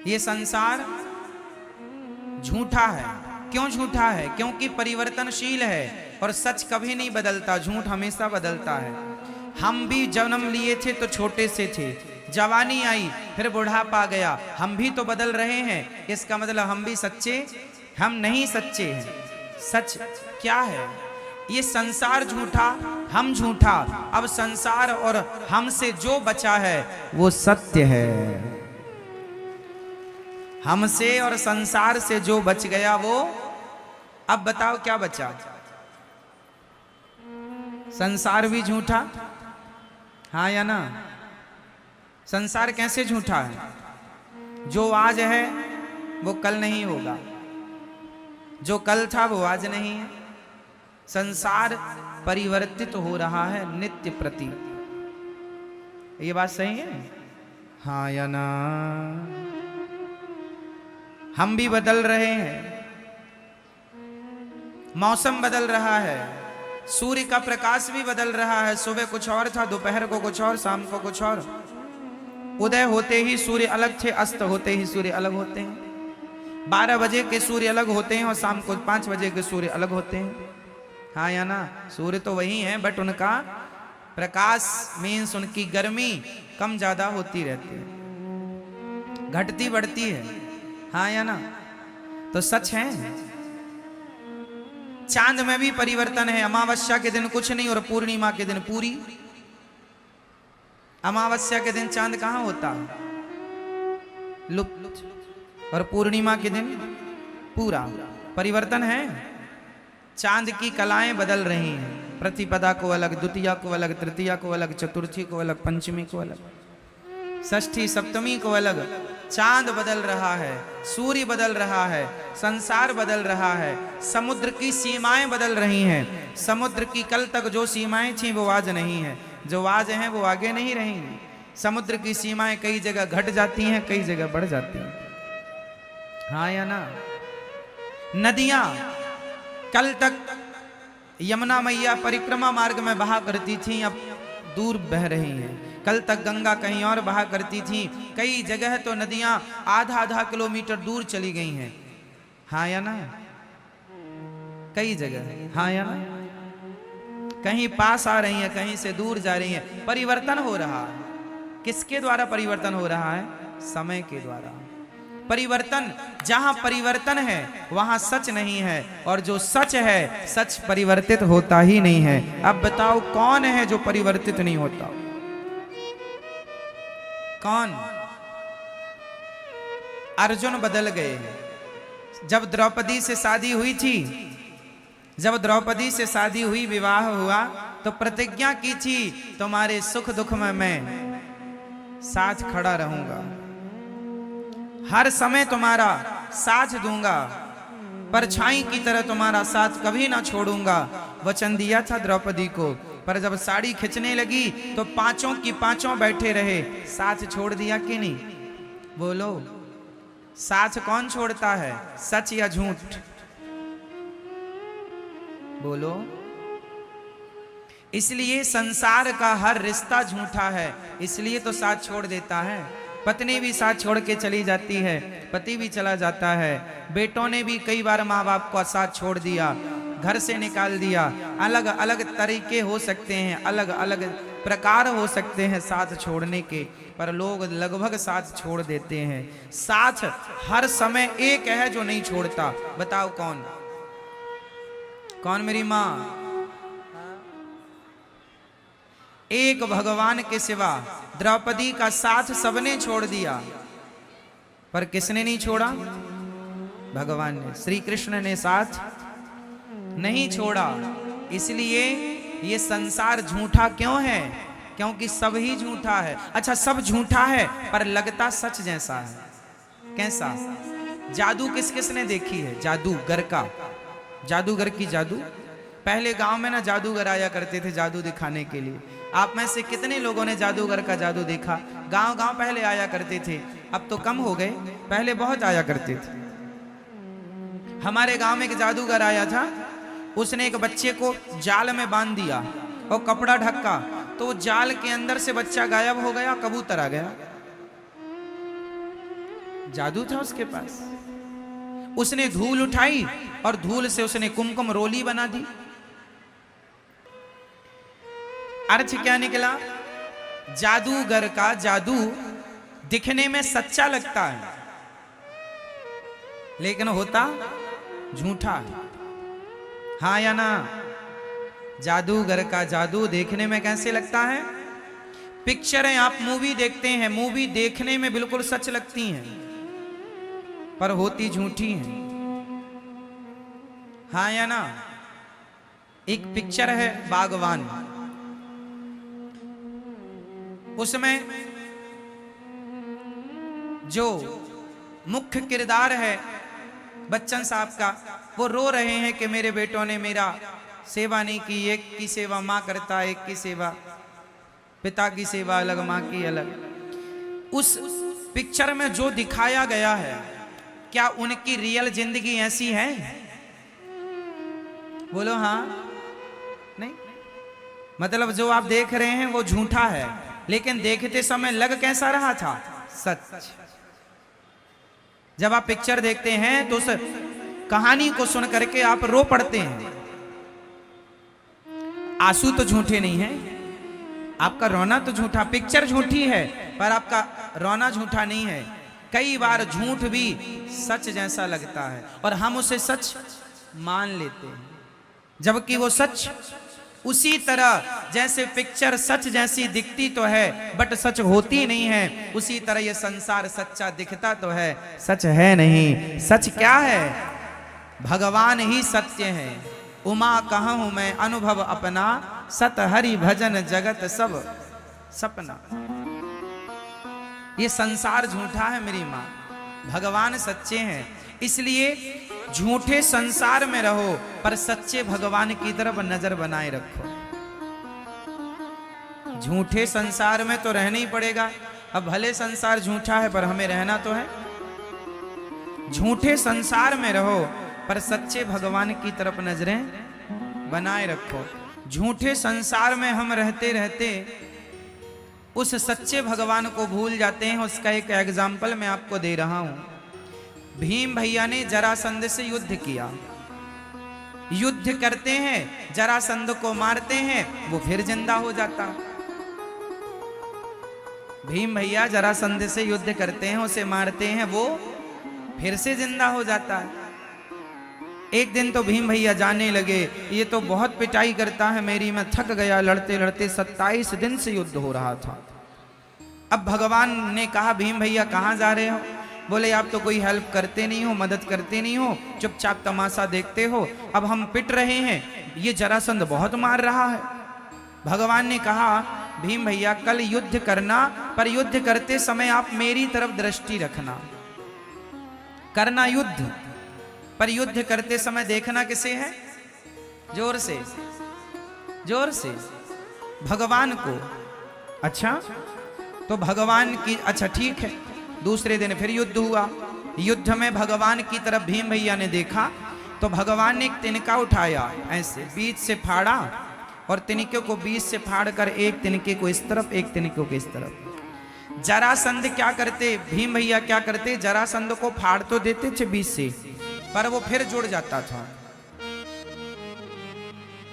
ये संसार झूठा है। क्यों झूठा है? क्योंकि परिवर्तनशील है और सच कभी नहीं बदलता, झूठ हमेशा बदलता है। हम भी जन्म लिए थे तो छोटे से थे, जवानी आई फिर बुढ़ापा गया, हम भी तो बदल रहे हैं। इसका मतलब हम भी सच्चे, हम नहीं सच्चे हैं। सच क्या है? ये संसार झूठा, हम झूठा। अब संसार और हमसे जो बचा है वो सत्य है। हमसे और संसार से जो बच गया वो, अब बताओ क्या बचा? संसार भी झूठा, हाँ या ना? संसार कैसे झूठा है? जो आज है वो कल नहीं होगा, जो कल था वो आज नहीं है। संसार परिवर्तित हो रहा है नित्य प्रति। ये बात सही है, हाँ या ना? हम भी बदल रहे हैं, मौसम बदल रहा है, सूर्य का प्रकाश भी बदल रहा है। सुबह कुछ और था, दोपहर को कुछ और, शाम को कुछ और। उदय होते ही सूर्य अलग थे, अस्त होते ही सूर्य अलग होते हैं। 12 बजे के सूर्य अलग होते हैं और शाम को 5 बजे के सूर्य अलग होते हैं, हाँ या ना? सूर्य तो वही है, बट उनका प्रकाश मीन्स उनकी गर्मी कम ज्यादा होती रहती है, घटती बढ़ती है, हाँ या ना? तो सच है। चांद में भी परिवर्तन है। अमावस्या के दिन कुछ नहीं और पूर्णिमा के दिन पूरी। अमावस्या के दिन चांद कहां होता? लुप्त। और पूर्णिमा के दिन पूरा। परिवर्तन है। चांद की कलाएं बदल रही हैं। प्रतिपदा को अलग, द्वितीया को अलग, तृतीया को अलग, चतुर्थी को अलग, पंचमी को अलग, षष्ठी सप्तमी को अलग। चांद बदल रहा है, सूर्य बदल रहा है, संसार बदल रहा है, समुद्र की सीमाएं बदल रही हैं। समुद्र की कल तक जो सीमाएं थीं वो आज नहीं है, जो आज हैं वो आगे नहीं रहेंगी। समुद्र की सीमाएं कई जगह घट जाती हैं, कई जगह बढ़ जाती हैं, हाँ या ना? नदियां कल तक यमुना मैया परिक्रमा मार्ग में बहा करती थीं, अब दूर बह रही हैं। कल तक गंगा कहीं और बहा करती थी, कई जगह तो नदियां आधा किलोमीटर दूर चली गई हैं, हाँ या ना? कई जगह, हाँ या ना? कहीं पास आ रही हैं, कहीं से दूर जा रही हैं। परिवर्तन हो रहा है। किसके द्वारा परिवर्तन हो रहा है? समय के द्वारा। परिवर्तन, जहां परिवर्तन है वहां सच नहीं है, और जो सच है, सच परिवर्तित होता ही नहीं है। अब बताओ कौन है जो परिवर्तित नहीं होता? कौन? अर्जुन बदल गए हैं। जब द्रौपदी से शादी हुई थी, जब द्रौपदी से शादी हुई, विवाह हुआ, तो प्रतिज्ञा की थी तुम्हारे सुख दुख में मैं साथ खड़ा रहूंगा, हर समय तुम्हारा साथ दूंगा, परछाई की तरह तुम्हारा साथ कभी ना छोड़ूंगा। वचन दिया था द्रौपदी को, पर जब साड़ी खिंचने लगी तो पांचों की पांचों बैठे रहे। साथ छोड़ दिया कि नहीं? बोलो, साथ कौन छोड़ता है? सच या झूठ? बोलो। इसलिए संसार का हर रिश्ता झूठा है, इसलिए तो साथ छोड़ देता है। पत्नी भी साथ छोड़ के चली जाती है, पति भी चला जाता है, बेटों ने भी कई बार माँ बाप को साथ छोड़ दिया, घर से निकाल दिया। अलग अलग तरीके हो सकते हैं, अलग अलग प्रकार हो सकते हैं साथ छोड़ने के, पर लोग लगभग साथ छोड़ देते हैं। साथ हर समय एक है जो नहीं छोड़ता, बताओ कौन? कौन मेरी माँ? एक भगवान के सिवा द्रौपदी का साथ सबने छोड़ दिया, पर किसने नहीं छोड़ा? भगवान ने, श्री कृष्ण ने साथ नहीं छोड़ा। इसलिए ये संसार झूठा क्यों है? क्योंकि सब ही झूठा है। अच्छा, सब झूठा है पर लगता सच जैसा है। कैसा? जादू किस किस ने देखी है? जादूगर का, जादूगर की जादू। पहले गांव में ना जादूगर आया करते थे जादू दिखाने के लिए। आप में से कितने लोगों ने जादूगर का जादू देखा? गांव गांव पहले आया करते थे, अब तो कम हो गए, पहले बहुत आया करते थे। हमारे गांव में एक जादूगर आया था, उसने एक बच्चे को जाल में बांध दिया और कपड़ा ढका, तो जाल के अंदर से बच्चा गायब हो गया, कबूतर आ गया। जादू था उसके पास। उसने धूल उठाई और धूल से उसने कुमकुम रोली बना दी। अर्थ क्या निकला? जादूगर का जादू दिखने में सच्चा लगता है, लेकिन होता झूठा है। हाँ या ना? जादूगर का जादू देखने में कैसे लगता है? पिक्चरें आप मूवी देखते हैं, मूवी देखने में बिल्कुल सच लगती हैं, पर होती झूठी हैं। हाँ या ना? एक पिक्चर है बागवान, उसमें जो मुख्य किरदार है बच्चन साहब का, वो रो रहे हैं कि मेरे बेटों ने मेरा सेवा नहीं की। एक की सेवा माँ करता, एक की सेवा पिता की सेवा अलग, माँ की अलग। उस पिक्चर में जो दिखाया गया है, क्या उनकी रियल जिंदगी ऐसी है? बोलो हाँ नहीं? मतलब जो आप देख रहे हैं वो झूठा है, लेकिन देखते समय लग कैसा रहा था? सच। जब आप पिक्चर देखते हैं तो उस कहानी को सुन करके आप रो पड़ते हैं। आंसू तो झूठे नहीं है, आपका रोना तो झूठा। पिक्चर झूठी है पर आपका रोना झूठा नहीं है। कई बार झूठ भी सच जैसा लगता है और हम उसे सच मान लेते हैं, जबकि वो सच उसी तरह जैसे पिक्चर सच जैसी दिखती तो है बट सच होती नहीं है, उसी तरह ये संसार सच्चा दिखता तो है, सच है नहीं। सच क्या है? भगवान ही सत्य है। उमा कहूं मैं अनुभव अपना, सत हरि भजन जगत सब सपना। ये संसार झूठा है मेरी माँ, भगवान सच्चे हैं। इसलिए झूठे संसार में रहो पर सच्चे भगवान की तरफ नजर बनाए रखो। झूठे संसार में तो रहना ही पड़ेगा। अब भले संसार झूठा है पर हमें रहना तो है। झूठे संसार में रहो पर सच्चे भगवान की तरफ नजरें बनाए रखो। झूठे संसार में हम रहते रहते उस सच्चे भगवान को भूल जाते हैं। उसका एक एग्जाम्पल मैं आपको दे रहा हूं। भीम भैया ने जरासंध से युद्ध किया। युद्ध करते हैं, जरासंध को मारते हैं, वो फिर जिंदा हो जाता। भीम भैया जरासंध से युद्ध करते हैं, उसे मारते हैं, वो फिर से जिंदा हो जाता है। एक दिन तो भीम भैया जाने लगे, ये तो बहुत पिटाई करता है मेरी, मैं थक गया लड़ते लड़ते। 27 दिन से युद्ध हो रहा था। अब भगवान ने कहा भीम भैया कहाँ जा रहे हो? बोले आप तो कोई हेल्प करते नहीं हो, मदद करते नहीं हो, चुपचाप तमाशा देखते हो। अब हम पिट रहे हैं, ये जरासंध बहुत मार रहा है। भगवान ने कहा भीम भैया कल युद्ध करना, पर युद्ध करते समय आप मेरी तरफ दृष्टि रखना। करना युद्ध, पर युद्ध करते समय देखना किसे है? जोर से, जोर से, भगवान को। अच्छा तो भगवान की, अच्छा ठीक है। दूसरे दिन फिर युद्ध हुआ। युद्ध में भगवान की तरफ भीम भैया ने देखा तो भगवान ने एक तिनका उठाया, ऐसे बीच से फाड़ा और तिनके को बीच से फाड़ कर एक तिनके को इस तरफ, एक तिनके को इस तरफ। जरासंध क्या करते, भीम भैया क्या करते, जरासंध को फाड़ तो देते थे बीच से, पर वो फिर जुड़ जाता था।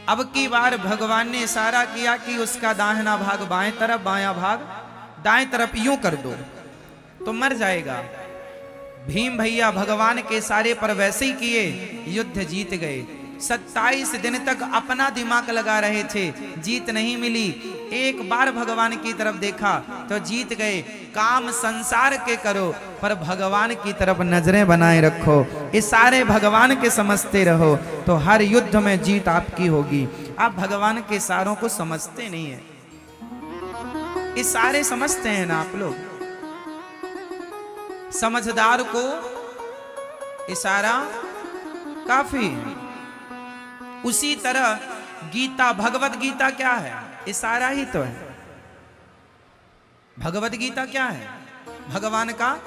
अब की बार भगवान ने इशारा किया कि उसका दाहिना भाग बाएं तरफ, बायां भाग दाएं तरफ, यूं कर दो तो मर जाएगा। भीम भैया भगवान के इशारे पर वैसे ही किए, युद्ध जीत गए। 27 दिन तक अपना दिमाग लगा रहे थे, जीत नहीं मिली। एक बार भगवान की तरफ देखा तो जीत गए। काम संसार के करो पर भगवान की तरफ नजरें बनाए रखो। इशारे भगवान के समझते रहो तो हर युद्ध में जीत आपकी होगी। आप भगवान के इशारों को समझते नहीं है, इशारे समझते हैं ना आप लोग। समझदार को इशारा काफी है। उसी तरह गीता, भगवत गीता क्या है? इशारा ही तो है। भगवत गीता क्या है? भगवान का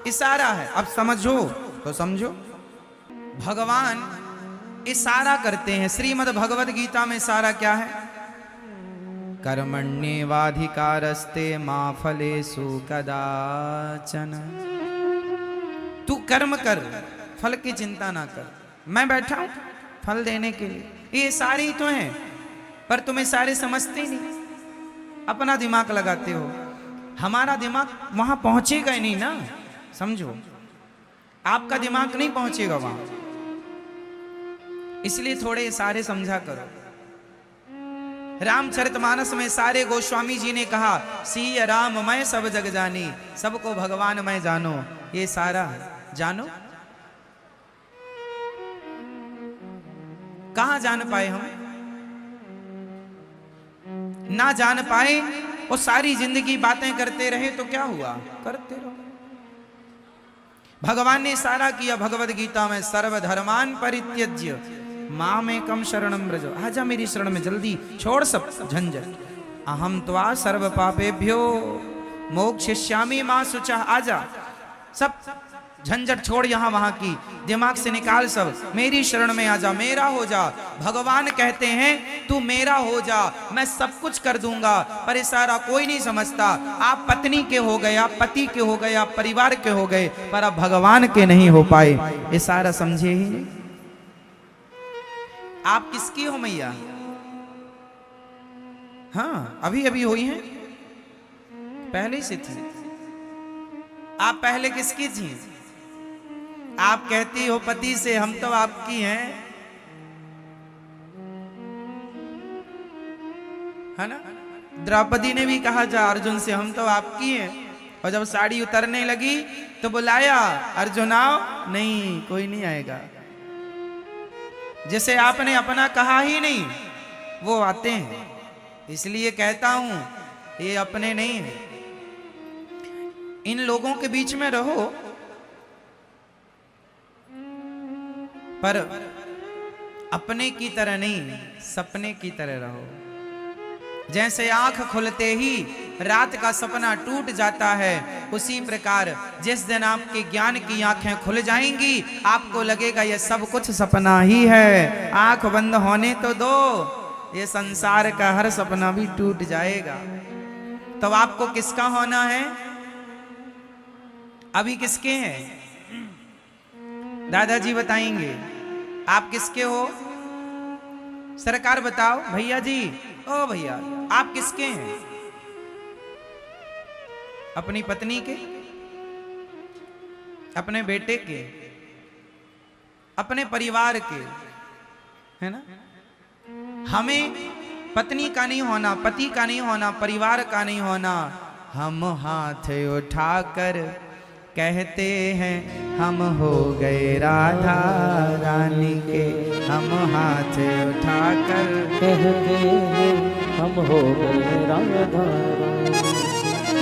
इशारा है। अब समझो तो समझो, भगवान इशारा करते हैं। श्रीमद् भगवत गीता में इशारा क्या है? कर्मण्येवाधिकारस्ते मा फलेषु कदाचन। तू कर्म कर, फल की चिंता ना कर, मैं बैठा हूं फल देने के लिए। ये सारे ही तो हैं, पर तुम्हें सारे समझते ही नहीं, अपना दिमाग लगाते हो। हमारा दिमाग वहां पहुंचेगा ही नहीं ना, समझो, आपका दिमाग नहीं पहुंचेगा वहां, इसलिए थोड़े सारे समझा करो। रामचरितमानस में सारे गोस्वामी जी ने कहा, सिय राम मैं सब जग जानी, सबको भगवान मैं जानो। ये सारा जानो, कहां जान पाए हम? ना जान पाए, वो सारी जिंदगी बातें करते रहे तो क्या हुआ? करते रहो। भगवान ने सारा किया भगवद गीता में, सर्वधर्मान परित्यज्य मामेकम शरणम व्रज। आजा मेरी शरण में, जल्दी छोड़ सब झंझट। अहम त्वा सर्व पापेभ्यो मोक्षयिष्यामि मा शुचः। आजा, सब झंझट छोड़ यहां वहां की, दिमाग से निकाल सब, मेरी शरण में आजा, मेरा हो जा। भगवान कहते हैं तू मेरा हो जा, मैं सब कुछ कर दूंगा। पर इशारा कोई नहीं समझता। आप पत्नी के हो गए, आप पति के हो गए, आप परिवार के हो गए, पर अब भगवान के नहीं हो पाए। इशारा समझे ही नहीं। आप किसकी हो मैया? हाँ, अभी अभी हुई हैं, पहले से थी। आप पहले किसकी थी? आप कहती हो पति से, हम तो आपकी हैं, है ना? द्रौपदी ने भी कहा जा अर्जुन से, हम तो आपकी हैं। और जब साड़ी उतरने लगी तो बुलाया, अर्जुन आओ, नहीं कोई नहीं आएगा। जिसे आपने अपना कहा ही नहीं वो आते हैं। इसलिए कहता हूं ये अपने नहीं है। इन लोगों के बीच में रहो, पर अपने की तरह नहीं, सपने की तरह रहो। जैसे आंख खुलते ही रात का सपना टूट जाता है, उसी प्रकार जिस दिन आपके ज्ञान की आंखें खुल जाएंगी, आपको लगेगा ये सब कुछ सपना ही है। आंख बंद होने तो दो, ये संसार का हर सपना भी टूट जाएगा। तो आपको किसका होना है? अभी किसके हैं? दादाजी बताएंगे आप किसके हो। सरकार बताओ, भैया जी, ओ भैया, आप किसके हैं? अपनी पत्नी के, अपने बेटे के, अपने परिवार के, है ना? हमें पत्नी का नहीं होना, पति का नहीं होना, परिवार का नहीं होना। हम हाथ उठाकर कहते हैं हम हो गए राधा रानी के। हम हाथ उठाकर कहते हैं हम हो गए राधा,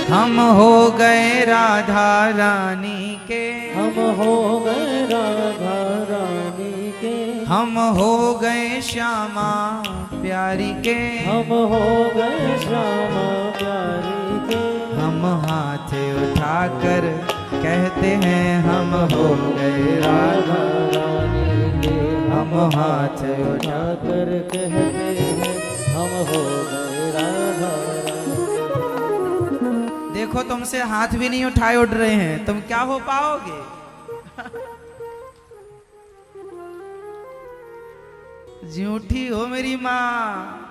हम हो गए राधा रानी के। हम हो गए राधा रानी के। हम हो गए श्यामा प्यारी के। हम हो गए श्यामा प्यारी के। हम हाथ उठाकर कहते हैं हम हो गए राधा रानी के। हम हाथ उठाकर कहते हैं हम हो गए राधा रानी। देखो तुमसे हाथ भी नहीं उठाए उठ रहे हैं, तुम क्या हो पाओगे? झूठी हो मेरी माँ,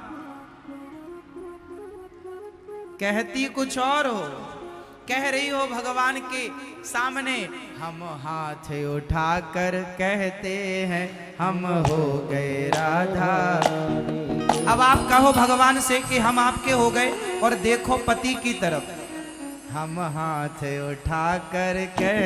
कहती कुछ और हो, कह रही हो भगवान के सामने हम हाथ उठाकर कहते हैं हम हो गए राधा। अब आप कहो भगवान से कि हम आपके हो गए, और देखो पति की तरफ, हम हाथ उठाकर कह